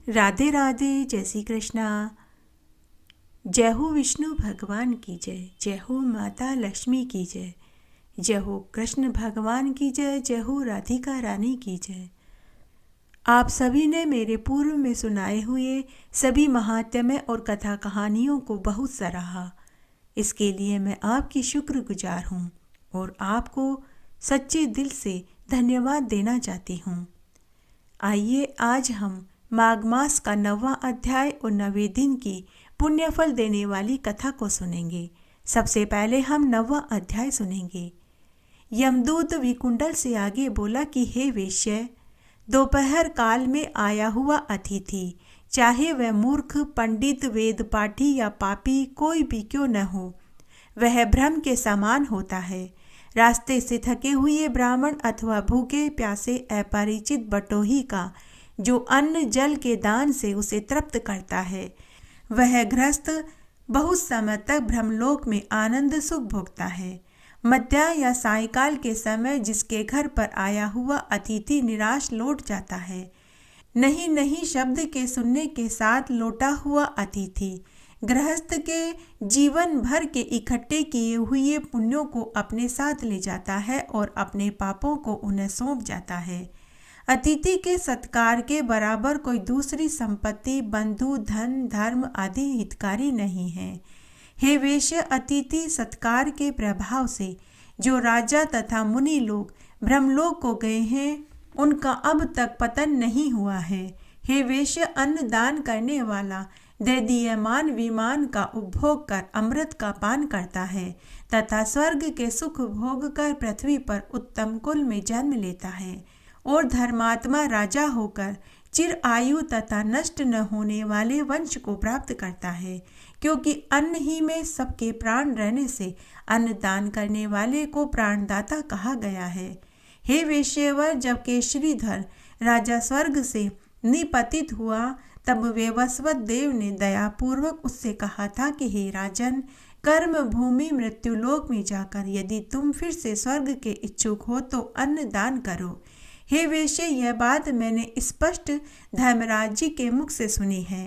राधे राधे। जय श्री कृष्णा। जय हो विष्णु भगवान की जय। जय हो माता लक्ष्मी की जय। जय हो कृष्ण भगवान की जय। जय हो राधिका रानी की जय। आप सभी ने मेरे पूर्व में सुनाए हुए सभी महात्म्य और कथा कहानियों को बहुत सराहा। इसके लिए मैं आपकी शुक्रगुजार हूँ और आपको सच्चे दिल से धन्यवाद देना चाहती हूँ। आइए आज हम माघ मास का 9वां अध्याय और 9वें दिन की पुण्यफल देने वाली कथा को सुनेंगे। सबसे पहले हम 9वां अध्याय सुनेंगे। यमदूत विकुंडल से आगे बोला कि हे वेश्य, दोपहर काल में आया हुआ अतिथि, चाहे वह मूर्ख, पंडित, वेद पाठी या पापी कोई भी क्यों न हो, वह ब्रह्म के समान होता है। रास्ते से थके हुए ब्राह्मण अथवा भूखे प्यासे अपरिचित बटोही का जो अन्न जल के दान से उसे तृप्त करता है, वह गृहस्थ बहुत समय तक ब्रह्मलोक में आनंद सुख भोगता है। मध्या या सायंकाल के समय जिसके घर पर आया हुआ अतिथि निराश लौट जाता है, नहीं नहीं शब्द के सुनने के साथ लौटा हुआ अतिथि गृहस्थ के जीवन भर के इकट्ठे किए हुए पुण्यों को अपने साथ ले जाता है और अपने पापों को उन्हें सौंप जाता है। अतिथि के सत्कार के बराबर कोई दूसरी संपत्ति, बंधु, धन, धर्म आदि हितकारी नहीं है। हे वेश्य, अतिथि सत्कार के प्रभाव से जो राजा तथा मुनि लोग ब्रह्मलोक को गए हैं, उनका अब तक पतन नहीं हुआ है। हे वेश्य, अन्न दान करने वाला दैदीयमान विमान का उपभोग कर अमृत का पान करता है तथा स्वर्ग के सुख भोग कर पृथ्वी पर उत्तम कुल में जन्म लेता है और धर्मात्मा राजा होकर चिर आयु तथा नष्ट न होने वाले वंश को प्राप्त करता है, क्योंकि अन्न ही में सबके प्राण रहने से अन्न दान करने वाले को प्राणदाता कहा गया है। हे वेश्यवर, जब केशरीधर राजा स्वर्ग से निपतित हुआ, तब वेवस्वत देव ने दयापूर्वक उससे कहा था कि हे राजन, कर्म भूमि मृत्युलोक में जाकर यदि तुम फिर से स्वर्ग के इच्छुक हो तो अन्न दान करो। हे वेश्य, यह बात मैंने स्पष्ट धर्मराज जी के मुख से सुनी है।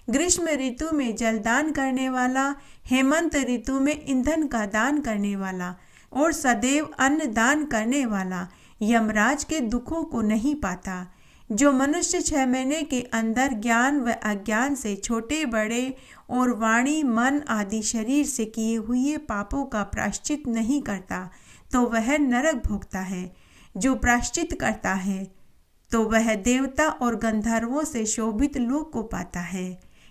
ग्रीष्म ऋतु में जल दान करने वाला, हेमंत ऋतु में ईंधन का दान करने वाला और सदैव अन्न दान करने वाला यमराज के दुखों को नहीं पाता। जो मनुष्य 6 महीने के अंदर ज्ञान व अज्ञान से छोटे बड़े और वाणी मन आदि शरीर से किए हुए पापों का प्रायश्चित नहीं करता, तो वह नरक भोगता है। जो प्रायश्चित करता है तो वह देवता और गंधर्वों से शोभित लोक को पाता है।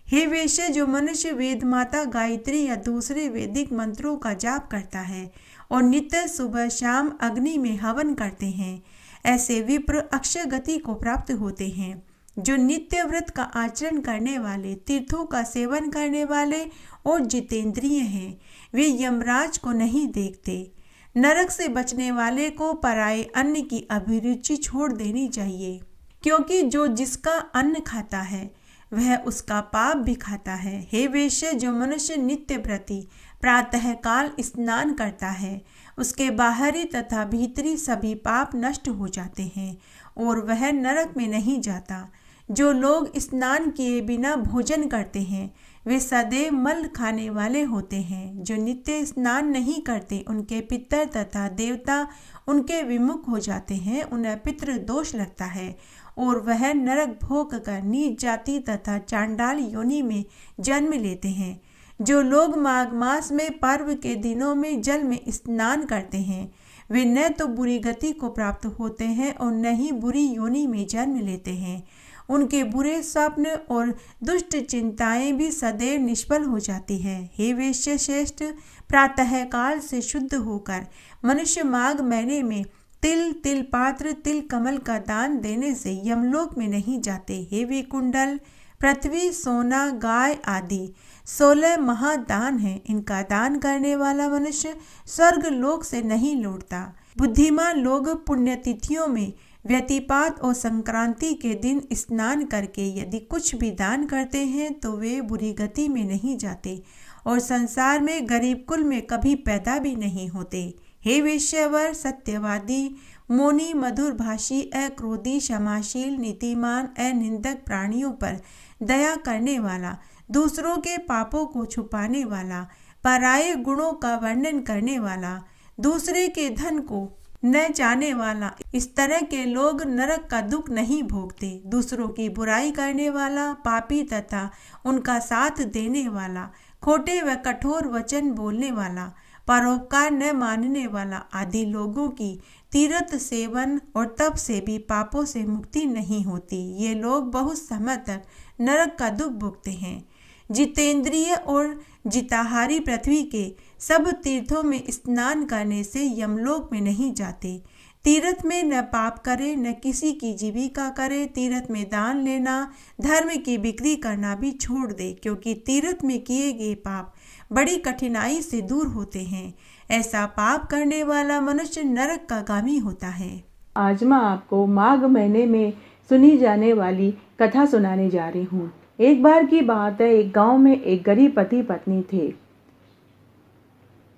हे वेश्य, जो मनुष्य वेद माता गायत्री या दूसरे वैदिक मंत्रों का जाप करता है और नित्य सुबह शाम अग्नि में हवन करते हैं, ऐसे विप्र अक्षय गति को प्राप्त होते हैं। जो नित्य व्रत का आचरण करने वाले, तीर्थों का सेवन करने वाले और जितेंद्रिय हैं, वे यमराज को नहीं देखते। नरक से बचने वाले को पराये अन्न की अभिरुचि छोड़ देनी चाहिए, क्योंकि जो जिसका अन्न खाता है वह उसका पाप भी खाता है। हे वेश्य, जो मनुष्य नित्य प्रति प्रातःकाल स्नान करता है, उसके बाहरी तथा भीतरी सभी पाप नष्ट हो जाते हैं और वह नरक में नहीं जाता। जो लोग स्नान किए बिना भोजन करते हैं, वे सदैव मल खाने वाले होते हैं। जो नित्य स्नान नहीं करते, उनके पितर तथा देवता उनके विमुख हो जाते हैं, उन्हें पितृ दोष लगता है और वह नरक भोग कर नीच जाति तथा चांडाल योनि में जन्म लेते हैं। जो लोग माघ मास में पर्व के दिनों में जल में स्नान करते हैं, वे न तो बुरी गति को प्राप्त होते हैं और न ही बुरी योनि में जन्म लेते हैं। उनके बुरे स्वप्न और दुष्ट चिंताएं भी सदैव निष्फल हो जाती है। हे वेश्य श्रेष्ठ, प्रातःकाल से शुद्ध होकर मनुष्य माघ महीने में तिल, तिल पात्र, तिल कमल का दान देने से यमलोक में नहीं जाते। हे विकुंडल, पृथ्वी, सोना, गाय आदि 16 महादान हैं। इनका दान करने वाला मनुष्य स्वर्ग लोक से नहीं लौटता। बुद्धिमान लोग पुण्यतिथियों में व्यतिपात और संक्रांति के दिन स्नान करके यदि कुछ भी दान करते हैं तो वे बुरी गति में नहीं जाते और संसार में गरीब कुल में कभी पैदा भी नहीं होते। हे वेश्यवर, सत्यवादी, मौनी, मधुर भाषी, अक्रोधी, क्षमाशील, नीतिमान, अनिंदक, प्राणियों पर दया करने वाला, दूसरों के पापों को छुपाने वाला, पराये गुणों का वर्णन करने वाला, दूसरे के धन को न चाहने वाला। इस तरह के लोग नरक का दुख नहीं भोगते। दूसरों की बुराई करने वाला, पापी तथा उनका साथ देने वाला, खोटे व कठोर वचन बोलने वाला, परोपकार न मानने वाला आदि लोगों की तीर्थ सेवन और तप से भी पापों से मुक्ति नहीं होती। ये लोग बहुत समय तक नरक का दुख भोगते हैं। जितेंद्रिय और जिताहारी पृथ्वी के सब तीर्थों में स्नान करने से यमलोक में नहीं जाते। तीर्थ में न पाप करे, न किसी की जीविका करे। तीर्थ में दान लेना, धर्म की बिक्री करना भी छोड़ दे, क्योंकि तीर्थ में किए गए पाप बड़ी कठिनाई से दूर होते हैं। ऐसा पाप करने वाला मनुष्य नरक का गामी होता है। आज मैं आपको माघ महीने में सुनी जाने वाली कथा सुनाने जा रही हूँ। एक बार की बात है, एक गांव में एक गरीब पति पत्नी थे।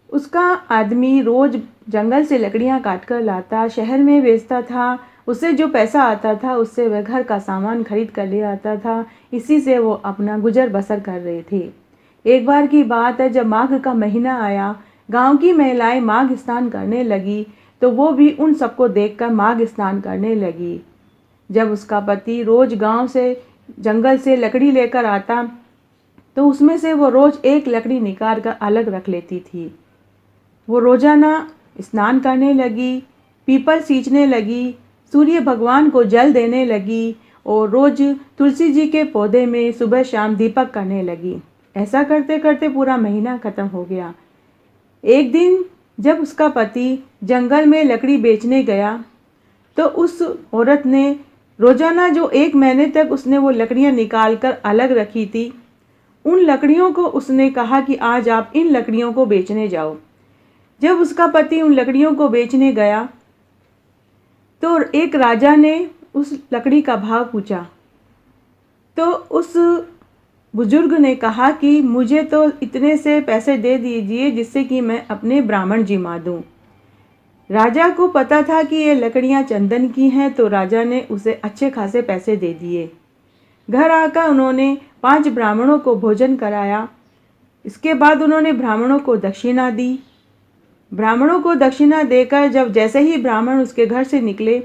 उसका आदमी रोज जंगल से लकड़ियां काटकर लाता, शहर में बेचता था। उससे जो पैसा आता था उससे वह घर का सामान खरीद कर ले आता था। इसी से वो अपना गुजर बसर कर रहे थे। एक बार की बात है, जब माघ का महीना आया, गांव की महिलाएं माघ स्नान करने लगी, तो वो भी उन सबको देखकर माघ स्नान करने लगी। जब उसका पति रोज गांव से जंगल से लकड़ी लेकर आता, तो उसमें से वो रोज एक लकड़ी निकाल कर अलग रख लेती थी। वो रोजाना स्नान करने लगी, पीपल सींचने लगी, सूर्य भगवान को जल देने लगी और रोज तुलसी जी के पौधे में सुबह शाम दीपक करने लगी। ऐसा करते करते पूरा महीना खत्म हो गया। एक दिन जब उसका पति जंगल में लकड़ी बेचने गया, तो उस औरत ने रोजाना जो एक महीने तक उसने वो लकड़ियां निकाल कर अलग रखी थी, उन लकड़ियों को उसने कहा कि आज आप इन लकड़ियों को बेचने जाओ। जब उसका पति उन लकड़ियों को बेचने गया, तो एक राजा ने उस लकड़ी का भाव पूछा। तो उस बुजुर्ग ने कहा कि मुझे तो इतने से पैसे दे दीजिए जिससे कि मैं अपने ब्राह्मण जिमा दूं। राजा को पता था कि ये लकड़ियां चंदन की हैं, तो राजा ने उसे अच्छे खासे पैसे दे दिए। घर आकर उन्होंने 5 ब्राह्मणों को भोजन कराया। इसके बाद उन्होंने ब्राह्मणों को दक्षिणा दी। ब्राह्मणों को दक्षिणा देकर जब जैसे ही ब्राह्मण उसके घर से निकले,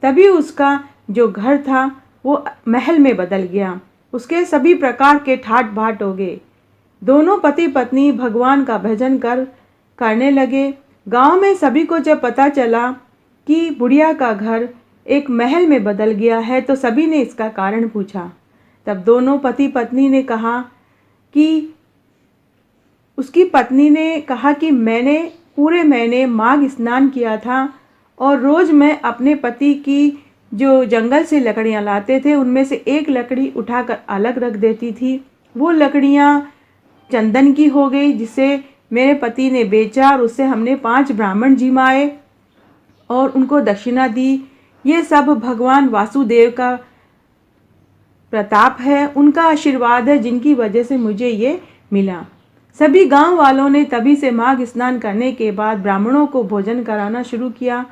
तभी उसका जो घर था वो महल में बदल गया। उसके सभी प्रकार के ठाट बाट हो गए। दोनों पति पत्नी भगवान का भजन करने लगे। गांव में सभी को जब पता चला कि बुढ़िया का घर एक महल में बदल गया है, तो सभी ने इसका कारण पूछा। तब दोनों पति पत्नी ने कहा कि उसकी पत्नी ने कहा कि मैंने पूरे महीने माघ स्नान किया था और रोज़ मैं अपने पति की जो जंगल से लकड़ियां लाते थे उनमें से एक लकड़ी उठाकर अलग रख देती थी। वो लकड़ियां चंदन की हो गई, जिसे मेरे पति ने बेचा और उससे हमने 5 ब्राह्मण जिमाए और उनको दक्षिणा दी। ये सब भगवान वासुदेव का प्रताप है, उनका आशीर्वाद है, जिनकी वजह से मुझे ये मिला। सभी गांव वालों ने तभी से माघ स्नान करने के बाद ब्राह्मणों को भोजन कराना शुरू किया।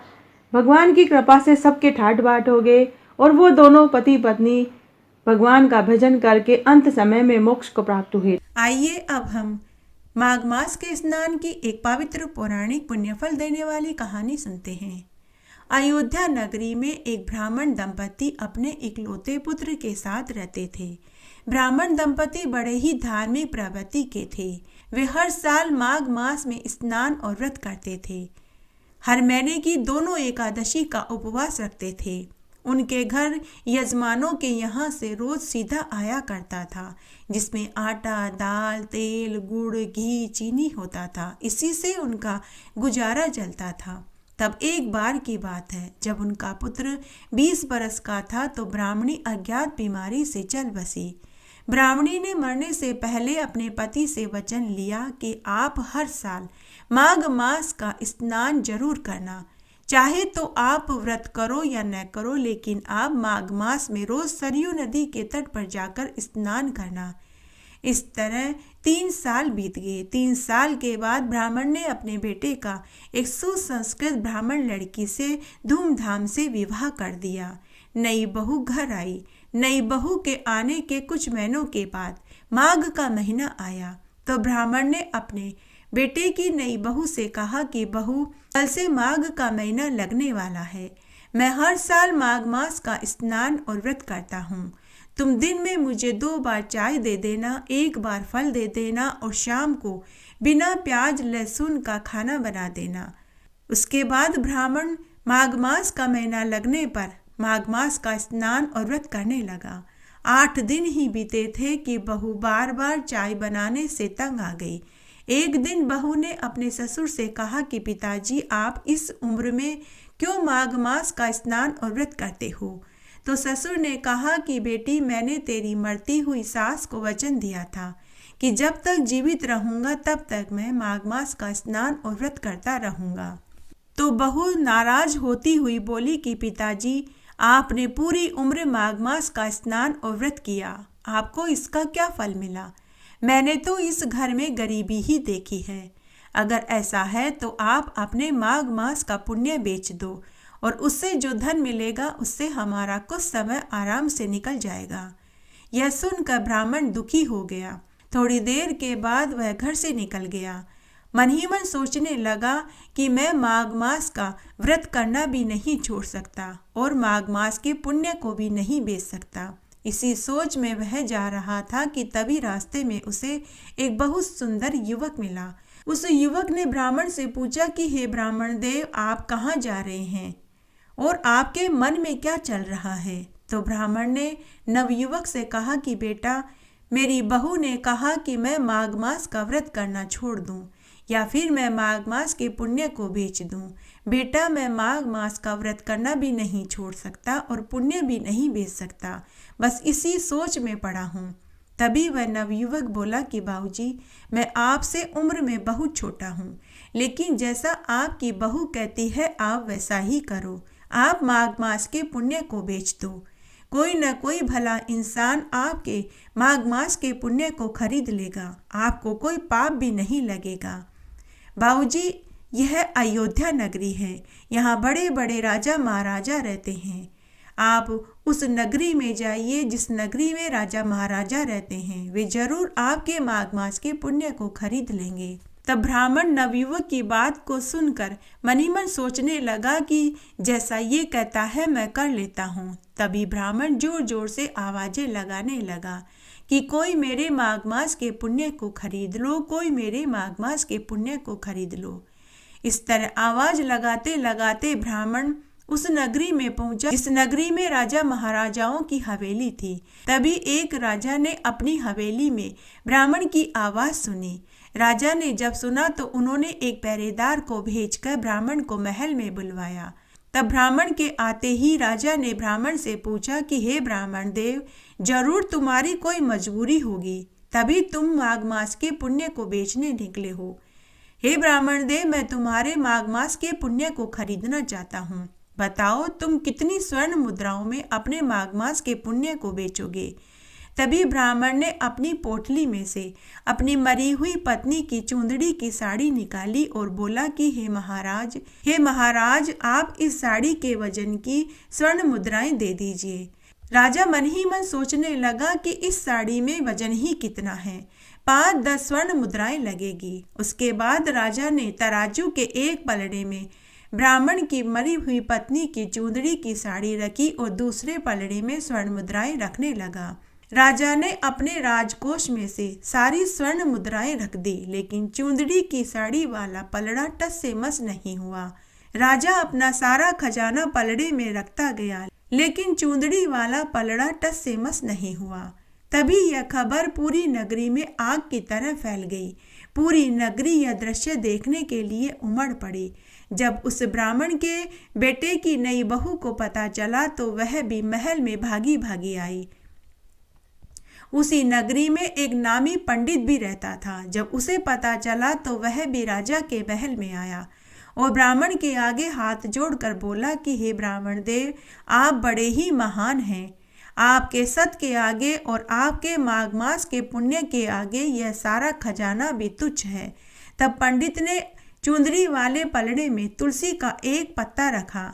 भगवान की कृपा से सबके ठाट बाट हो गए और वो दोनों पति पत्नी भगवान का भजन करके अंत समय में मोक्ष को प्राप्त हुए। आइए अब हम माघ मास के स्नान की एक पवित्र पौराणिक पुण्यफल देने वाली कहानी सुनते हैं। अयोध्या नगरी में एक ब्राह्मण दंपति अपने इकलौते पुत्र के साथ रहते थे। ब्राह्मण दंपति बड़े ही धार्मिक प्रवृत्ति के थे। वे हर साल माघ मास में स्नान और व्रत करते थे। हर महीने की दोनों एकादशी का उपवास रखते थे। उनके घर यजमानों के यहाँ से रोज सीधा आया करता था, जिसमें आटा, दाल, तेल, गुड़, घी, चीनी होता था। इसी से उनका गुजारा चलता था। तब एक बार की बात है, जब उनका पुत्र 20 बरस का था, तो ब्राह्मणी अज्ञात बीमारी से चल बसी। ब्राह्मणी ने मरने से पहले अपने पति से वचन लिया कि आप हर साल माघ मास का स्नान जरूर करना। चाहे तो आप व्रत करो या न करो, लेकिन आप माघ मास में रोज सरयू नदी के तट पर जाकर स्नान करना। इस तरह 3 साल बीत गए। 3 साल के बाद ब्राह्मण ने अपने बेटे का एक सुसंस्कृत ब्राह्मण लड़की से धूमधाम से विवाह कर दिया। नई बहू घर आई। नई बहू के आने के कुछ महीनों के बाद माघ का महीना आया तो ब्राह्मण ने अपने बेटे की नई बहू से कहा कि बहू, कल से माघ का महीना लगने वाला है। मैं हर साल माघ मास का स्नान और व्रत करता हूँ। तुम दिन में मुझे 2 बार चाय दे देना, 1 बार फल दे देना और शाम को बिना प्याज लहसुन का खाना बना देना। उसके बाद ब्राह्मण माघ मास का महीना लगने पर माघ मास का स्नान और व्रत करने लगा। 8 दिन ही बीते थे कि बहू बार बार चाय बनाने से तंग आ गई। एक दिन बहू ने अपने ससुर से कहा कि पिताजी, आप इस उम्र में क्यों माघ मास का स्नान और व्रत करते हो? तो ससुर ने कहा कि बेटी, मैंने तेरी मरती हुई सास को वचन दिया था कि जब तक जीवित रहूंगा तब तक मैं माघ मास का स्नान और व्रत करता रहूंगा। तो बहू नाराज होती हुई बोली कि पिताजी, आपने पूरी उम्र माघ मास का स्नान और व्रत किया, आपको इसका क्या फल मिला? मैंने तो इस घर में गरीबी ही देखी है। अगर ऐसा है तो आप अपने माघ मास का पुण्य बेच दो और उससे जो धन मिलेगा उससे हमारा कुछ समय आराम से निकल जाएगा। यह सुनकर ब्राह्मण दुखी हो गया। थोड़ी देर के बाद वह घर से निकल गया। मन ही मन सोचने लगा कि मैं माघ मास का व्रत करना भी नहीं छोड़ सकता और माघ मास के पुण्य को भी नहीं बेच सकता। इसी सोच में वह जा रहा था कि तभी रास्ते में उसे एक बहुत सुंदर युवक मिला। उस युवक ने ब्राह्मण से पूछा कि हे ब्राह्मण देव, आप कहाँ जा रहे हैं और आपके मन में क्या चल रहा है? तो ब्राह्मण ने नवयुवक से कहा कि बेटा, मेरी बहू ने कहा कि मैं माघ मास का व्रत करना छोड़ दूं या फिर मैं माघ मास के पुण्य को बेच दूं। बेटा, मैं माघ मास का व्रत करना भी नहीं छोड़ सकता और पुण्य भी नहीं बेच सकता, बस इसी सोच में पड़ा हूँ। तभी वह नवयुवक बोला कि बाबूजी, मैं आपसे उम्र में बहुत छोटा हूँ, लेकिन जैसा आपकी बहू कहती है आप वैसा ही करो। आप माघ मास के पुण्य को बेच दो। कोई न कोई भला इंसान आपके माघ मास के पुण्य को खरीद लेगा, आपको कोई पाप भी नहीं लगेगा। बाबूजी, यह अयोध्या नगरी है। यहाँ बड़े बड़े राजा महाराजा रहते हैं। आप उस नगरी में जाइए जिस नगरी में राजा महाराजा रहते हैं। वे जरूर आपके माघ मास के पुण्य को खरीद लेंगे। तब ब्राह्मण नवयुवक की बात को सुनकर मन ही मन सोचने लगा कि जैसा ये कहता है मैं कर लेता हूँ। तभी ब्राह्मण जोर जोर से आवाजें लगाने लगा कि कोई मेरे माघ मास के पुण्य को खरीद लो, कोई मेरे माघ मास के पुण्य को खरीद लो। इस तरह आवाज लगाते लगाते ब्राह्मण उस नगरी में पहुंचा जिस नगरी में राजा महाराजाओं की हवेली थी। तभी एक राजा ने अपनी हवेली में ब्राह्मण की आवाज सुनी। राजा ने जब सुना तो उन्होंने एक पहरेदार को भेजकर ब्राह्मण को महल में बुलवाया। तब ब्राह्मण के आते ही राजा ने ब्राह्मण से पूछा कि हे ब्राह्मण देव, जरूर तुम्हारी कोई मजबूरी होगी, तभी तुम माघ मास के पुण्य को बेचने निकले हो। हे ब्राह्मण देव, मैं तुम्हारे माघ मास के पुण्य को खरीदना चाहता हूँ। बताओ तुम कितनी स्वर्ण मुद्राओं में अपने माघ मास के पुण्य को बेचोगे? तभी ब्राह्मण ने अपनी पोटली में से अपनी मरी हुई पत्नी की चूंदड़ी की साड़ी निकाली और बोला कि हे महाराज, आप इस साड़ी के वजन की स्वर्ण मुद्राएं दे दीजिए। राजा मन ही मन सोचने लगा कि इस साड़ी में वजन ही कितना है, 5-10 स्वर्ण मुद्राएं लगेगी। उसके बाद राजा ने तराजू के एक पलड़े में ब्राह्मण की मरी हुई पत्नी की चूंदड़ी की साड़ी रखी और दूसरे पलड़े में स्वर्ण मुद्राएं रखने लगा। राजा ने अपने राजकोष में से सारी स्वर्ण मुद्राएं रख दी, लेकिन चूंदड़ी की साड़ी वाला पलड़ा टस से मस नहीं हुआ। राजा अपना सारा खजाना पलड़े में रखता गया, लेकिन चूंदड़ी वाला पलड़ा टस से मस नहीं हुआ। तभी यह खबर पूरी नगरी में आग की तरह फैल गई। पूरी नगरी यह दृश्य देखने के लिए उमड़ पड़ी। जब उस ब्राह्मण के बेटे की नई बहू को पता चला तो वह भी महल में भागी भागी आई। उसी नगरी में एक नामी पंडित भी रहता था। जब उसे पता चला तो वह भी राजा के महल में आया और ब्राह्मण के आगे हाथ जोड़कर बोला कि हे ब्राह्मण देव, आप बड़े ही महान हैं। आपके सत के आगे और आपके माघ मास के पुण्य के आगे यह सारा खजाना भी तुच्छ है। तब पंडित ने चुंदरी वाले पलड़े में तुलसी का एक पत्ता रखा।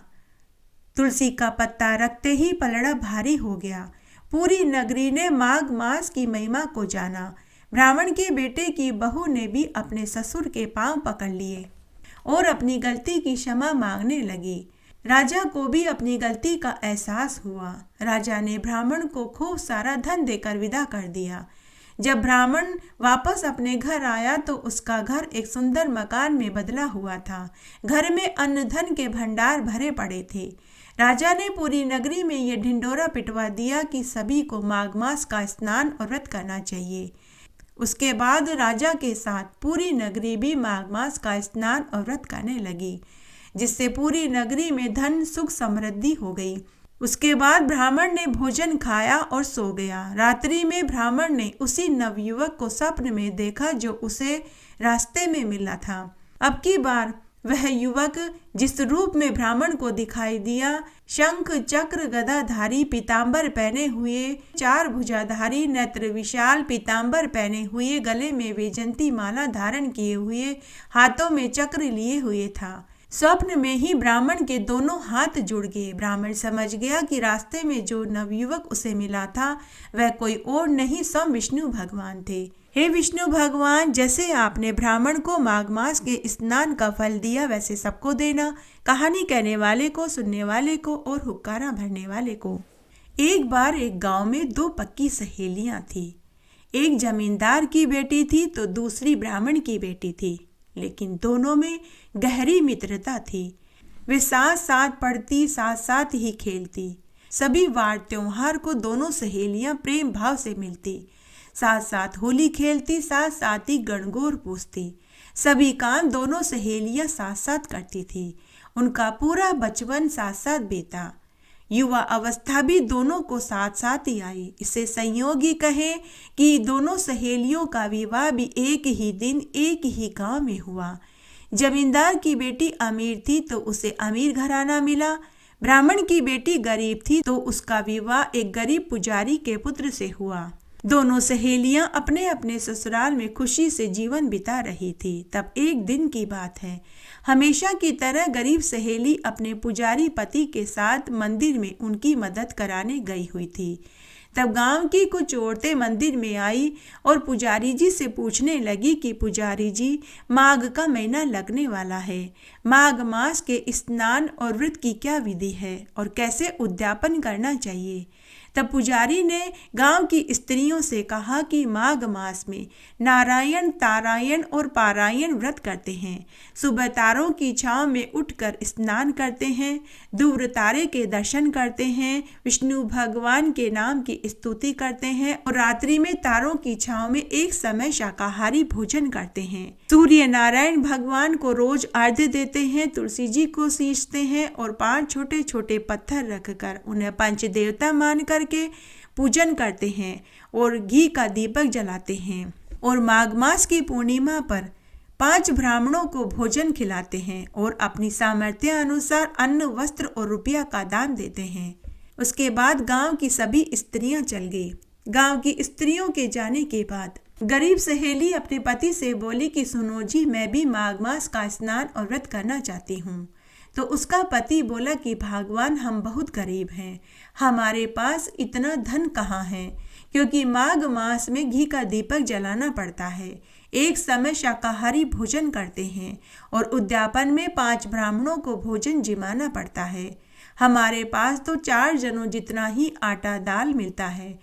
तुलसी का पत्ता रखते ही पलड़ा भारी हो गया। पूरी नगरी ने माघ मास की महिमा को जाना। ब्राह्मण के बेटे की बहू ने भी अपने ससुर के पांव पकड़ लिए और अपनी गलती की क्षमा मांगने लगी। राजा को भी अपनी गलती का एहसास हुआ। राजा ने ब्राह्मण को खूब सारा धन देकर विदा कर दिया। जब ब्राह्मण वापस अपने घर आया तो उसका घर एक सुंदर मकान में बदला हुआ था। घर में अन्न धन के भंडार भरे पड़े थे। राजा ने पूरी नगरी में यह ढिंढोरा पिटवा दिया कि सभी को माघ मास का स्नान और व्रत करना चाहिए। उसके बाद राजा के साथ पूरी नगरी भी माघ मास का स्नान और व्रत करने लगी, जिससे पूरी नगरी में धन सुख समृद्धि हो गई। उसके बाद ब्राह्मण ने भोजन खाया और सो गया। रात्रि में ब्राह्मण ने उसी नवयुवक को स्वप्न में देखा जो उसे रास्ते में मिला था। अब की बार वह युवक जिस रूप में ब्राह्मण को दिखाई दिया, शंख चक्र गदाधारी पीतांबर पहने हुए, 4 भुजाधारी नेत्र विशाल पीतांबर पहने हुए, गले में वैजंती माला धारण किए हुए, हाथों में चक्र लिए हुए था। स्वप्न में ही ब्राह्मण के दोनों हाथ जुड़ गए। ब्राह्मण समझ गया कि रास्ते में जो नवयुवक उसे मिला था वह कोई और नहीं स्वयं विष्णु भगवान थे। हे विष्णु भगवान, जैसे आपने ब्राह्मण को माघ मास के स्नान का फल दिया वैसे सबको देना। कहानी कहने वाले को, सुनने वाले को और हुक्कारा भरने वाले को। एक बार एक गांव में 2 पक्की सहेलियां थी। एक जमींदार की बेटी थी तो दूसरी ब्राह्मण की बेटी थी, लेकिन दोनों में गहरी मित्रता थी। वे साथ साथ पढ़ती, साथ साथ ही खेलती। सभी वार त्योहार को दोनों सहेलियां प्रेम भाव से मिलती, साथ साथ होली खेलती, साथ साथ ही गणगौर पूजती। सभी काम दोनों सहेलियां साथ साथ करती थी। उनका पूरा बचपन साथ साथ बीता। युवा अवस्था भी दोनों को साथ साथ ही आई। इसे संयोग ही कहें कि दोनों सहेलियों का विवाह भी एक ही दिन एक ही गांव में हुआ। जमींदार की बेटी अमीर थी तो उसे अमीर घराना मिला। ब्राह्मण की बेटी गरीब थी तो उसका विवाह एक गरीब पुजारी के पुत्र से हुआ। दोनों सहेलियां अपने अपने ससुराल में खुशी से जीवन बिता रही थी। तब एक दिन की बात है। हमेशा की तरह गरीब सहेली अपने पुजारी पति के साथ मंदिर में उनकी मदद कराने गई हुई थी। तब गांव की कुछ औरतें मंदिर में आई और पुजारी जी से पूछने लगी कि पुजारी जी, माघ का महीना लगने वाला है। माघ मास के स्नान और व्रत की क्या विधि है और कैसे उद्यापन करना चाहिए। तब पुजारी ने गांव की स्त्रियों से कहा कि माघ मास में नारायण, तारायण और पारायण व्रत करते हैं। सुबह तारों की छांव में उठकर स्नान करते हैं, ध्रुव तारे के दर्शन करते हैं, विष्णु भगवान के नाम की स्तुति करते हैं और रात्रि में तारों की छांव में एक समय शाकाहारी भोजन करते हैं। सूर्य नारायण भगवान को रोज अर्घ्य देते हैं, तुलसी जी को सींचते हैं और 5 छोटे छोटे पत्थर रखकर उन्हें पंच देवता मानकर के पूजन करते हैं और घी का दीपक जलाते हैं और माघ मास की पूर्णिमा पर 5 ब्राह्मणों को भोजन खिलाते हैं और अपनी सामर्थ्य अनुसार अन्न, वस्त्र और रुपया का दान देते हैं। उसके बाद गांव की सभी स्त्रियां चल गई। गांव की स्त्रियों के जाने के बाद गरीब सहेली अपने पति से बोली कि सुनो जी, मैं भी माघ मास का स्नान और व्रत करना चाहती हूँ। तो उसका पति बोला कि भगवान, हम बहुत गरीब हैं, हमारे पास इतना धन कहाँ है, क्योंकि माघ मास में घी का दीपक जलाना पड़ता है, एक समय शाकाहारी भोजन करते हैं और उद्यापन में 5 ब्राह्मणों को भोजन जिमाना पड़ता है। हमारे पास तो 4 जनों जितना ही आटा दाल मिलता है,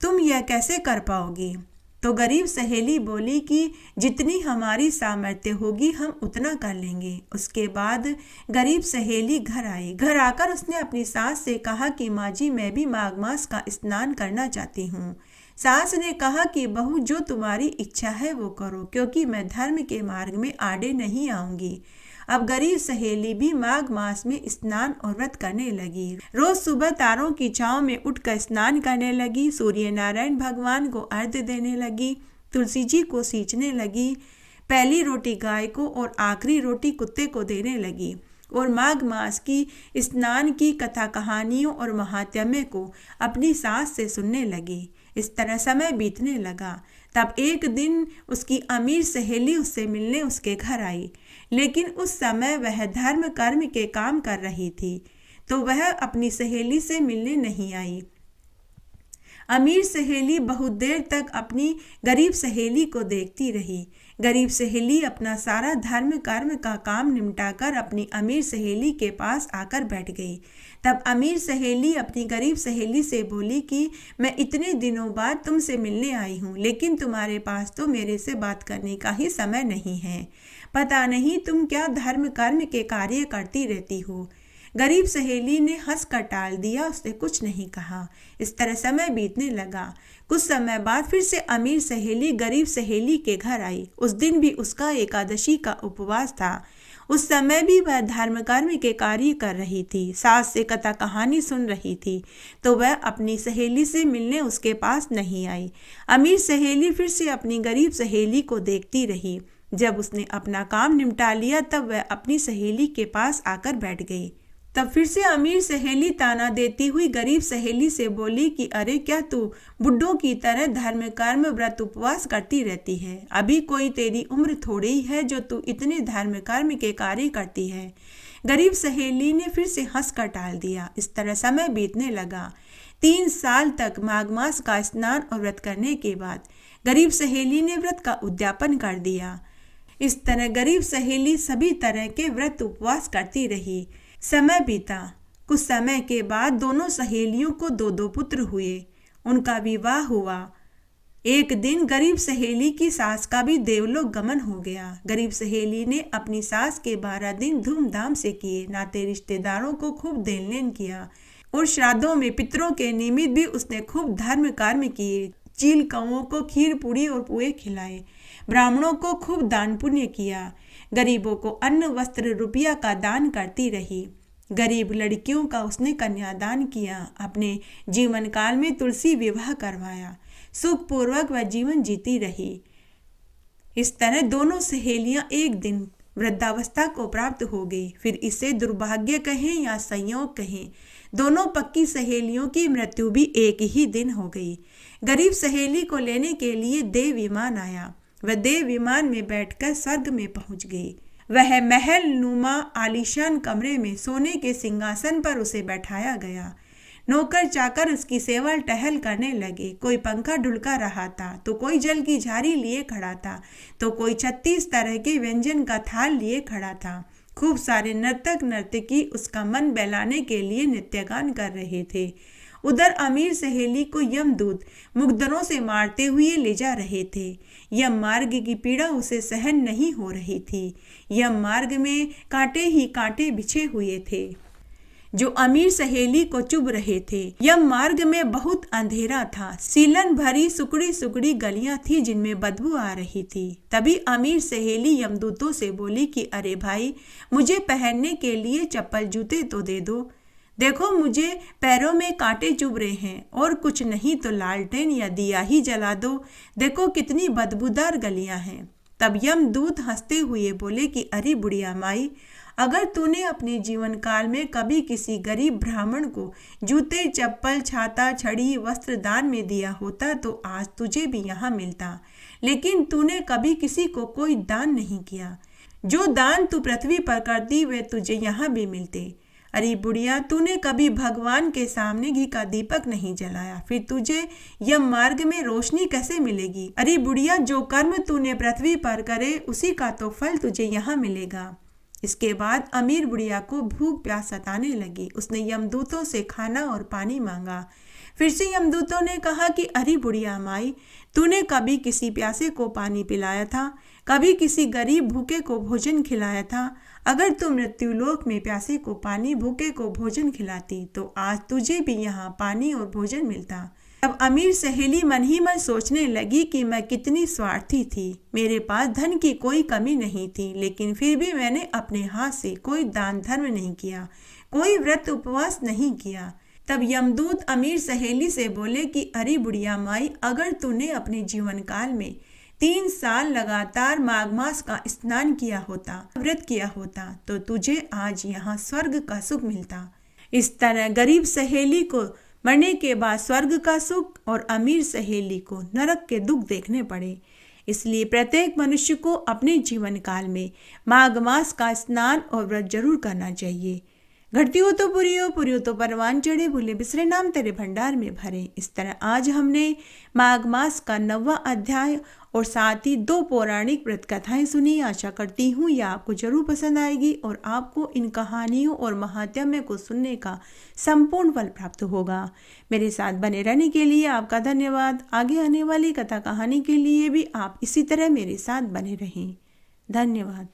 तुम यह कैसे कर पाओगी। तो गरीब सहेली बोली कि जितनी हमारी सामर्थ्य होगी हम उतना कर लेंगे। उसके बाद गरीब सहेली घर आई। घर आकर उसने अपनी सास से कहा कि माँ जी, मैं भी माघ मास का स्नान करना चाहती हूँ। सास ने कहा कि बहू, जो तुम्हारी इच्छा है वो करो, क्योंकि मैं धर्म के मार्ग में आड़े नहीं आऊंगी। अब गरीब सहेली भी माघ मास में स्नान और व्रत करने लगी। रोज सुबह तारों की छांव में उठकर स्नान करने लगी, सूर्य नारायण भगवान को अर्घ्य देने लगी, तुलसी जी को सींचने लगी, पहली रोटी गाय को और आखिरी रोटी कुत्ते को देने लगी और माघ मास की स्नान की कथा कहानियों और महात्म्य को अपनी सास से सुनने लगी। इस तरह समय बीतने लगा। तब एक दिन उसकी अमीर सहेली उससे मिलने उसके घर आई, लेकिन उस समय वह धर्म कर्म के काम कर रही थी, तो वह अपनी सहेली से मिलने नहीं आई। अमीर सहेली बहुत देर तक अपनी गरीब सहेली को देखती रही। गरीब सहेली अपना सारा धर्म कर्म का काम निपटाकर अपनी अमीर सहेली के पास आकर बैठ गई। तब अमीर सहेली अपनी गरीब सहेली से बोली कि मैं इतने दिनों बाद तुमसे मिलने आई हूँ, लेकिन तुम्हारे पास तो मेरे से बात करने का ही समय नहीं है। पता नहीं तुम क्या धर्म कर्म के कार्य करती रहती हो। गरीब सहेली ने हंस कर टाल दिया, उसने कुछ नहीं कहा। इस तरह समय बीतने लगा। कुछ समय बाद फिर से अमीर सहेली गरीब सहेली के घर आई। उस दिन भी उसका एकादशी का उपवास था। उस समय भी वह धर्म कर्म के कार्य कर रही थी, सास से कथा कहानी सुन रही थी, तो वह अपनी सहेली से मिलने उसके पास नहीं आई। अमीर सहेली फिर से अपनी गरीब सहेली को देखती रही। जब उसने अपना काम निपटा लिया तब वह अपनी सहेली के पास आकर बैठ गई। तब फिर से अमीर सहेली ताना देती हुई गरीब सहेली से बोली कि अरे क्या तू बुड्ढों की तरह धर्म कर्म व्रत उपवास करती रहती है? अभी कोई तेरी उम्र थोड़ी ही है जो तू इतने धर्म कर्म के कार्य करती है। गरीब सहेली ने फिर से हंस कर टाल दिया। इस तरह समय बीतने लगा। 3 साल तक माघ मास का स्नान और व्रत करने के बाद गरीब सहेली ने व्रत का उद्यापन कर दिया। इस तरह गरीब सहेली सभी तरह के व्रत उपवास करती रही। समय बीता। कुछ समय के बाद दोनों सहेलियों को 2 पुत्र हुए। उनका विवाह हुआ। एक दिन गरीब सहेली की सास का भी देवलोक गमन हो गया। गरीब सहेली ने अपनी सास के 12 दिन धूमधाम से किए। नाते रिश्तेदारों को खूब देन लेन किया और श्राद्धों में पितरों के निमित्त भी उसने खूब धर्म कर्म किए। चील कौओं को खीर पूरी और पुए खिलाए। ब्राह्मणों को खूब दान पुण्य किया। गरीबों को अन्न वस्त्र रुपया का दान करती रही। गरीब लड़कियों का उसने कन्यादान किया। अपने जीवन काल में तुलसी विवाह करवाया। सुखपूर्वक वह जीवन जीती रही। इस तरह दोनों सहेलियां एक दिन वृद्धावस्था को प्राप्त हो गई। फिर इसे दुर्भाग्य कहें या संयोग कहें, दोनों पक्की सहेलियों की मृत्यु भी एक ही दिन हो गई। गरीब सहेली को लेने के लिए देव विमान आया। वह देव विमान में बैठकर स्वर्ग में पहुंच गई। वह महल नुमा आलीशान कमरे में सोने के सिंहासन पर उसे बैठाया गया। नौकर चाकर उसकी सेवा टहल करने लगे। कोई पंखा ढुलका रहा था, तो कोई जल की झारी लिए खड़ा था, तो कोई 36 तरह के व्यंजन का थाल लिए खड़ा था। खूब सारे नर्तक नर्तकी उसका मन बहलाने के लिए नृत्यगान कर रहे थे। उधर अमीर सहेली को यमदूत मुकद्दरों से मारते हुए ले जा रहे थे। यम मार्ग की पीड़ा उसे सहन नहीं हो रही थी। यम मार्ग में कांटे ही कांटे बिछे हुए थे जो अमीर सहेली को चुभ रहे थे। यम मार्ग में बहुत अंधेरा था। सीलन भरी सुकड़ी सुकड़ी गलियां थी जिनमें बदबू आ रही थी। तभी अमीर सहेली यमदूतों से बोली कि अरे भाई, मुझे पहनने के लिए चप्पल जूते तो दे दो। देखो मुझे पैरों में कांटे चुभ रहे हैं, और कुछ नहीं तो लालटेन या दिया ही जला दो। देखो कितनी बदबूदार गलियां हैं। तब यमदूत हंसते हुए बोले कि अरे बुढ़िया माई, अगर तूने अपने जीवन काल में कभी किसी गरीब ब्राह्मण को जूते चप्पल छाता छड़ी वस्त्र दान में दिया होता तो आज तुझे भी यहाँ मिलता, लेकिन तूने कभी किसी को कोई दान नहीं किया। जो दान तू पृथ्वी पर करती वे तुझे यहाँ भी मिलते। अरे बुढ़िया, तूने कभी भगवान के सामने घी का दीपक नहीं जलाया, फिर तुझे यम मार्ग में रोशनी कैसे मिलेगी? अरे बुढ़िया, जो कर्म तूने पृथ्वी पर करे उसी का तो फल तुझे यहाँ मिलेगा। इसके बाद अमीर बुढ़िया को भूख प्यास सताने लगी। उसने यमदूतों से खाना और पानी मांगा। फिर से यमदूतों ने कहा कि अरे बुढ़िया माई, तूने कभी किसी प्यासे को पानी पिलाया था? कभी किसी गरीब भूखे को भोजन खिलाया था? अगर तू मृत्युलोक में प्यासे को पानी भूखे को भोजन खिलाती तो आज तुझे भी यहाँ पानी और भोजन मिलता। अब अमीर सहेली मन ही मन सोचने लगी कि मैं कितनी स्वार्थी थी। मेरे पास धन की कोई कमी नहीं थी, लेकिन फिर भी मैंने अपने हाथ से कोई दान धर्म नहीं किया, कोई व्रत उपवास नहीं किया। तब यमदूत अमीर सहेली से बोले कि अरे बुढ़िया माई, अगर तूने अपने जीवन काल में 3 साल लगातार माघ मास का स्नान किया होता, व्रत किया होता, तो तुझे आज यहाँ स्वर्ग का सुख मिलता। इस तरह गरीब सहेली को मरने के बाद स्वर्ग का सुख और अमीर सहेली को नरक के दुख देखने पड़े। इसलिए प्रत्येक मनुष्य को अपने जीवन काल में माघ मास का स्नान और व्रत जरूर करना चाहिए। घटती हो तो पुरी हो तो परवान चढ़े, भूले बिसरे नाम तेरे भंडार में भरे। इस तरह आज हमने माघ मास का 9वां अध्याय और साथ ही 2 पौराणिक व्रत कथाएं सुनी। आशा करती हूँ यह आपको जरूर पसंद आएगी और आपको इन कहानियों और महात्म्य को सुनने का संपूर्ण फल प्राप्त होगा। मेरे साथ बने रहने के लिए आपका धन्यवाद। आगे आने वाली कथा कहानी के लिए भी आप इसी तरह मेरे साथ बने रहें। धन्यवाद।